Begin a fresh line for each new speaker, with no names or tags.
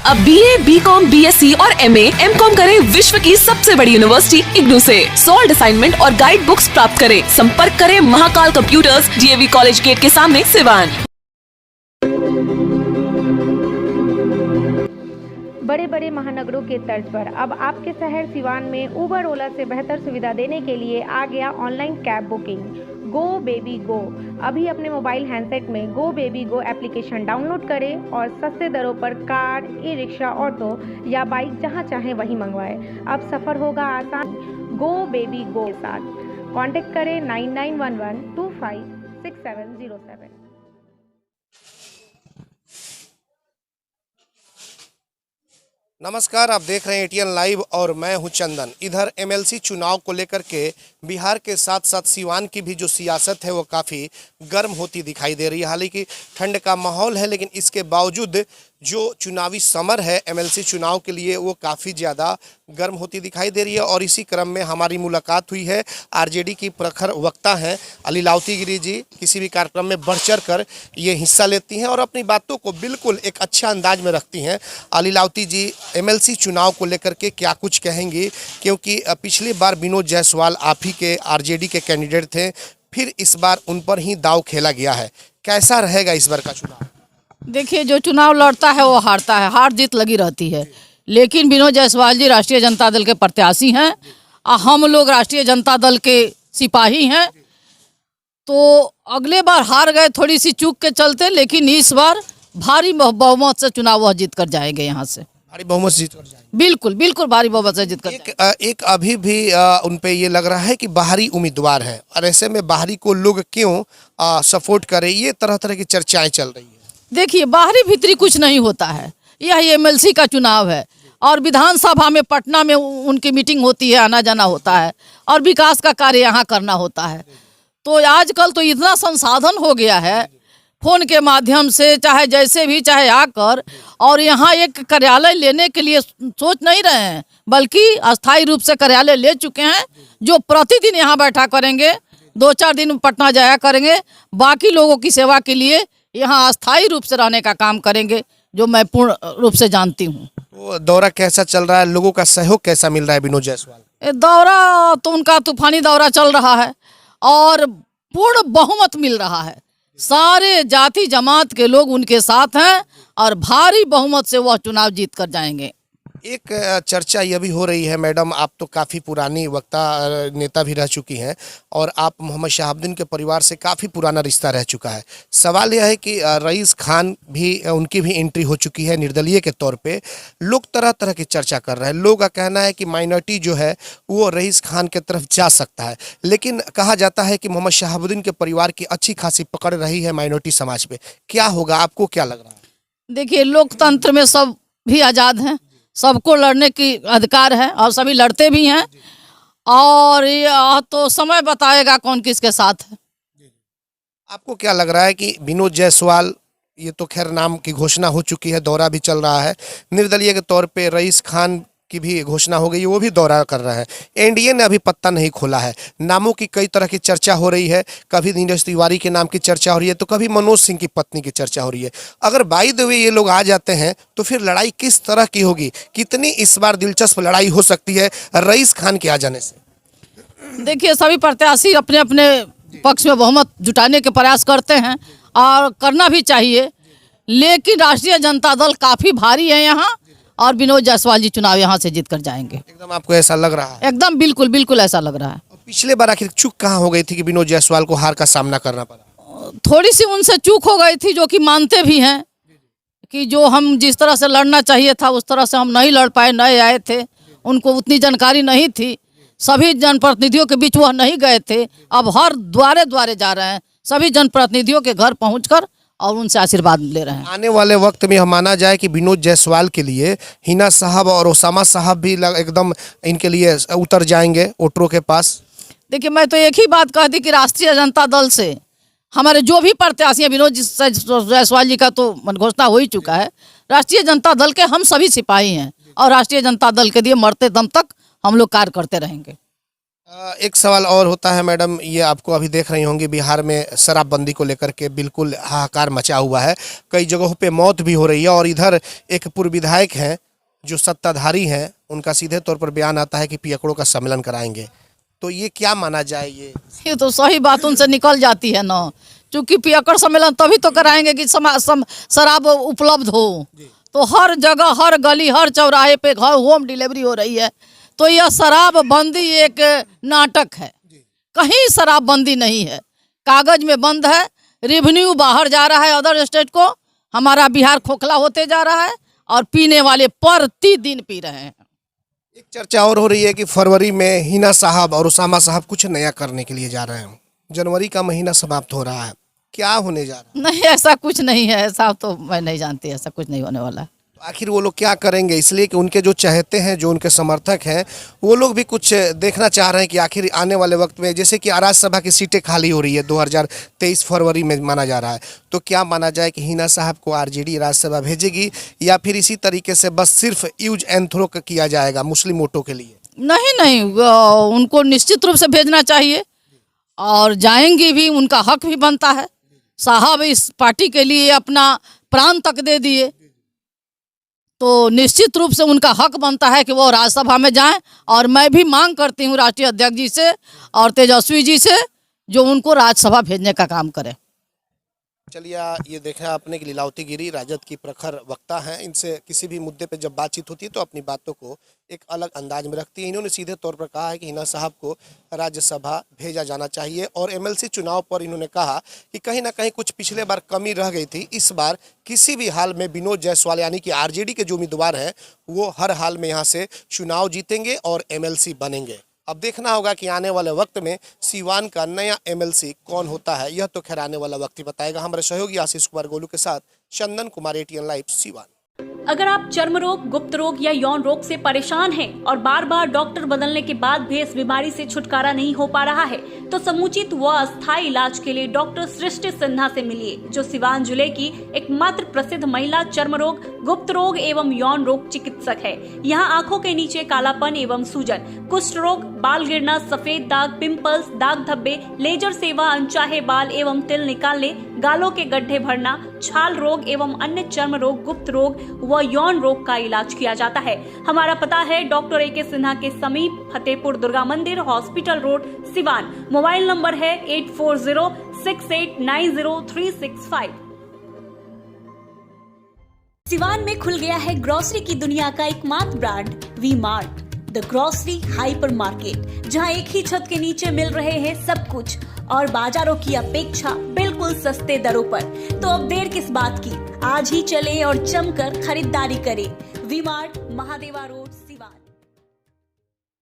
अब BA, BCom, BSc और MA, MCom करें विश्व की सबसे बड़ी यूनिवर्सिटी इग्नू से। सॉल्ड असाइनमेंट और गाइड बुक्स प्राप्त करें। संपर्क करें Mahakal computers, DAV college gate के सामने, सिवान।
बड़े बड़े महानगरों के तर्ज पर अब आपके शहर सिवान में उबर ओला से बेहतर सुविधा देने के लिए आ गया online cab booking go baby go. अभी अपने मोबाइल हैंडसेट में go baby go application download करें और सस्ते दरों पर कार, ई रिक्शा, ऑटो या बाइक जहां चाहें वहीं मंगवाएं। अब सफ़र होगा आसान गो बेबी गो के साथ। कॉन्टेक्ट करें 9911256707।
नमस्कार, आप देख रहे हैं ATN लाइव और मैं हूं चंदन। इधर MLC चुनाव को लेकर के बिहार के साथ साथ सिवान की भी जो सियासत है वो काफ़ी गर्म होती दिखाई दे रही है। हालांकि ठंड का माहौल है, लेकिन इसके बावजूद जो चुनावी समर है MLC चुनाव के लिए वो काफ़ी ज़्यादा गर्म होती दिखाई दे रही है। और इसी क्रम में हमारी मुलाकात हुई है RJD की प्रखर वक्ता हैं अलीलावती गिरी जी। किसी भी कार्यक्रम में बढ़ चढ़ कर ये हिस्सा लेती हैं और अपनी बातों को बिल्कुल एक अच्छा अंदाज में रखती हैं। अलीलावती जी, MLC चुनाव को लेकर के क्या कुछ कहेंगी? क्योंकि पिछली बार विनोद जायसवाल आप ही के RJD के कैंडिडेट थे, फिर इस बार उन पर ही दाव खेला गया है। कैसा रहेगा इस बार का चुनाव?
देखिए, जो चुनाव लड़ता है वो हारता है, हार जीत लगी रहती है। लेकिन विनोद जायसवाल जी राष्ट्रीय जनता दल के प्रत्याशी हैं और हम लोग राष्ट्रीय जनता दल के सिपाही हैं। तो अगले बार हार गए थोड़ी सी चूक के चलते, लेकिन इस बार भारी बहुमत से चुनाव वह जीत कर जाएंगे। यहाँ से
भारी बहुमत से जीत कर जाएंगे।
बिल्कुल बिल्कुल भारी बहुमत से जीत कर
एक अभी भी उन पे ये लग रहा है कि बाहरी उम्मीदवार है और ऐसे में बाहरी को लोग क्यों सपोर्ट करें, ये तरह तरह की चर्चाएं चल रही है।
देखिए, बाहरी भीतरी कुछ नहीं होता है। यह MLC का चुनाव है और विधानसभा में पटना में उनकी मीटिंग होती है, आना जाना होता है और विकास का कार्य यहाँ करना होता है। तो आजकल तो इतना संसाधन हो गया है, फोन के माध्यम से चाहे जैसे भी चाहे आकर और यहाँ एक कार्यालय लेने के लिए सोच नहीं रहे हैं, बल्कि अस्थायी रूप से कार्यालय ले चुके हैं। जो प्रतिदिन यहाँ बैठा करेंगे, 2-4 दिन पटना जाया करेंगे, बाकी लोगों की सेवा के लिए यहाँ अस्थायी रूप से रहने का काम करेंगे, जो मैं पूर्ण रूप से जानती हूँ।
तो दौरा कैसा चल रहा है, लोगों का सहयोग कैसा मिल रहा है विनोद जायसवाल?
दौरा तो उनका तूफानी दौरा चल रहा है और पूर्ण बहुमत मिल रहा है। सारे जाति जमात के लोग उनके साथ हैं और भारी बहुमत से वह चुनाव जीत कर जाएंगे।
एक चर्चा यह भी हो रही है, मैडम आप तो काफ़ी पुरानी वक्ता नेता भी रह चुकी हैं और आप मोहम्मद शहाबुद्दीन के परिवार से काफ़ी पुराना रिश्ता रह चुका है। सवाल यह है कि रईस खान भी, उनकी भी एंट्री हो चुकी है निर्दलीय के तौर पे। लोग तरह तरह की चर्चा कर रहे हैं। लोगों का कहना है कि माइनॉरिटी जो है वो रईस खान की तरफ जा सकता है, लेकिन कहा जाता है कि मोहम्मद शहाबुद्दीन के परिवार की अच्छी खासी पकड़ रही है माइनॉरिटी समाज पे। क्या होगा, आपको क्या लग रहा है?
देखिए, लोकतंत्र में सब भी आज़ाद हैं, सबको लड़ने की अधिकार है और सभी लड़ते भी हैं और यह तो समय बताएगा कौन किसके साथ है।
आपको क्या लग रहा है कि विनोद जायसवाल, ये तो खैर नाम की घोषणा हो चुकी है, दौरा भी चल रहा है, निर्दलीय के तौर पे रईस खान की भी घोषणा हो गई, वो भी दौरा कर रहा है, NDA ने अभी पत्ता नहीं खोला है, नामों की कई तरह की चर्चा हो रही है, कभी नीरज तिवारी के नाम की चर्चा हो रही है तो कभी मनोज सिंह की पत्नी की चर्चा हो रही है। अगर बाय द वे ये लोग आ जाते हैं तो फिर लड़ाई किस तरह की होगी? कितनी इस बार दिलचस्प लड़ाई हो सकती है रईस खान के आ जाने से?
देखिए, सभी प्रत्याशी अपने अपने पक्ष में बहुमत जुटाने के प्रयास करते हैं और करना भी चाहिए, लेकिन राष्ट्रीय जनता दल काफ़ी भारी है यहाँ और विनोद जायसवाल जी चुनाव यहाँ से जीत कर जाएंगे।
एकदम आपको ऐसा लग रहा है?
एकदम बिल्कुल बिल्कुल ऐसा लग रहा है।
पिछले बार आखिर चूक कहाँ हो गई थी कि विनोद जायसवाल को हार का सामना करना पड़ा?
थोड़ी सी उनसे चूक हो गई थी, जो कि मानते भी हैं कि जो हम जिस तरह से लड़ना चाहिए था उस तरह से हम नहीं लड़ पाए, नए आए थे, उनको उतनी जानकारी नहीं थी, सभी जनप्रतिनिधियों के बीच वह नहीं गए थे। अब हर द्वारे द्वारे जा रहे हैं, सभी जनप्रतिनिधियों के घर पहुंचकर और उनसे आशीर्वाद ले रहे हैं।
आने वाले वक्त में हम माना जाए कि विनोद जायसवाल के लिए हिना साहब और ओसामा साहब भी एकदम इनके लिए उतर जाएंगे वोटरों के पास।
देखिए, मैं तो एक ही बात कहती कि राष्ट्रीय जनता दल से हमारे जो भी प्रत्याशी हैं, विनोद जायसवाल जी का तो घोषणा हो ही चुका है, राष्ट्रीय जनता दल के हम सभी सिपाही हैं और राष्ट्रीय जनता दल के लिए मरते दम तक हम लोग कार्य करते रहेंगे।
एक सवाल और होता है मैडम, ये आपको अभी देख रही होंगी बिहार में शराबबंदी को लेकर के बिल्कुल हाहाकार मचा हुआ है, कई जगहों पे मौत भी हो रही है और इधर एक पूर्व विधायक हैं जो सत्ताधारी हैं, उनका सीधे तौर पर बयान आता है कि पियकड़ों का सम्मेलन कराएंगे। तो ये क्या माना जाए?
ये तो सही बात उनसे निकल जाती है ना, क्योंकि पियकड़ सम्मेलन तभी तो कराएंगे कि शराब उपलब्ध हो। तो हर जगह, हर गली, हर चौराहे पे घर होम डिलीवरी हो रही है। तो यह शराबबंदी एक नाटक है, कहीं शराबबंदी नहीं है, कागज में बंद है। रेवेन्यू बाहर जा रहा है अदर स्टेट को, हमारा बिहार खोखला होते जा रहा है और पीने वाले प्रतिदिन पी रहे हैं।
एक चर्चा और हो रही है कि फरवरी में हिना साहब और उसामा साहब कुछ नया करने के लिए जा रहे हैं, जनवरी का महीना समाप्त हो रहा है, क्या होने जा रहा है?
नहीं, ऐसा कुछ नहीं है, ऐसा तो मैं नहीं जानती, ऐसा कुछ नहीं होने वाला।
तो आखिर वो लोग क्या करेंगे? इसलिए कि उनके जो चाहते हैं, जो उनके समर्थक हैं, वो लोग भी कुछ देखना चाह रहे हैं कि आखिर आने वाले वक्त में, जैसे कि राज्यसभा की सीटें खाली हो रही है 2023 फरवरी में माना जा रहा है, तो क्या माना जाए कि हिना साहब को आरजेडी राज्यसभा भेजेगी या फिर इसी तरीके से बस सिर्फ यूज एंड थ्रो किया जाएगा मुस्लिम वोटों के लिए?
नहीं, उनको निश्चित रूप से भेजना चाहिए और जाएंगे भी, उनका हक भी बनता है। साहब इस पार्टी के लिए अपना प्राण तक दे दिए, तो निश्चित रूप से उनका हक बनता है कि वो राज्यसभा में जाएं। और मैं भी मांग करती हूं राष्ट्रीय अध्यक्ष जी से और तेजस्वी जी से, जो उनको राज्यसभा भेजने का काम करें।
चलिए, ये देखा आपने कि लीलावती गिरी राजद की प्रखर वक्ता हैं, इनसे किसी भी मुद्दे पे जब बातचीत होती है तो अपनी बातों को एक अलग अंदाज में रखती है। इन्होंने सीधे तौर पर कहा है कि हिना साहब को राज्यसभा भेजा जाना चाहिए और एमएलसी चुनाव पर इन्होंने कहा कि कहीं ना कहीं कुछ पिछले बार कमी रह गई थी, इस बार किसी भी हाल में विनोद जायसवाल यानी कि आरजेडी के जो उम्मीदवार हैं वो हर हाल में यहाँ से चुनाव जीतेंगे और एमएलसी बनेंगे। अब देखना होगा कि आने वाले वक्त में सीवान का नया एमएलसी कौन होता है, यह तो खैर आने वाला वक्त ही बताएगा। हमारे सहयोगी आशीष कुमार गोलू के साथ चंदन कुमार, ATN लाइव, सीवान।
अगर आप चर्म रोग, गुप्त रोग या यौन रोग से परेशान हैं और बार बार डॉक्टर बदलने के बाद भी इस बीमारी से छुटकारा नहीं हो पा रहा है, तो समुचित व अस्थायी इलाज के लिए डॉक्टर सृष्टि सिन्हा से मिलिए, जो सिवान जिले की एकमात्र प्रसिद्ध महिला चर्म रोग, गुप्त रोग एवं यौन रोग चिकित्सक है। यहाँ आंखों के नीचे कालापन एवं सूजन, कुष्ठ रोग, बाल गिरना, सफेद दाग, पिंपल्स, दाग धब्बे, लेजर सेवा, अनचाहे बाल एवं तिल निकालने, गालों के गड्ढे भरना, छाल रोग एवं अन्य चर्म रोग, गुप्त रोग व यौन रोग का इलाज किया जाता है। हमारा पता है डॉक्टर AK सिन्हा के समीप फतेहपुर दुर्गा मंदिर, hospital road, Siwan. Mobile number है 8406890365। सिवान में खुल गया है ग्रोसरी की दुनिया का एकमात्र brand V Mart, the grocery hypermarket, जहां एक ही छत के नीचे मिल रहे हैं सब कुछ और बाजारों की अपेक्षा बिल्कुल सस्ते दरों पर। तो अब देर किस बात की, आज ही चले और जमकर खरीदारी करें। V Mart, Mahadeva road, Siwan.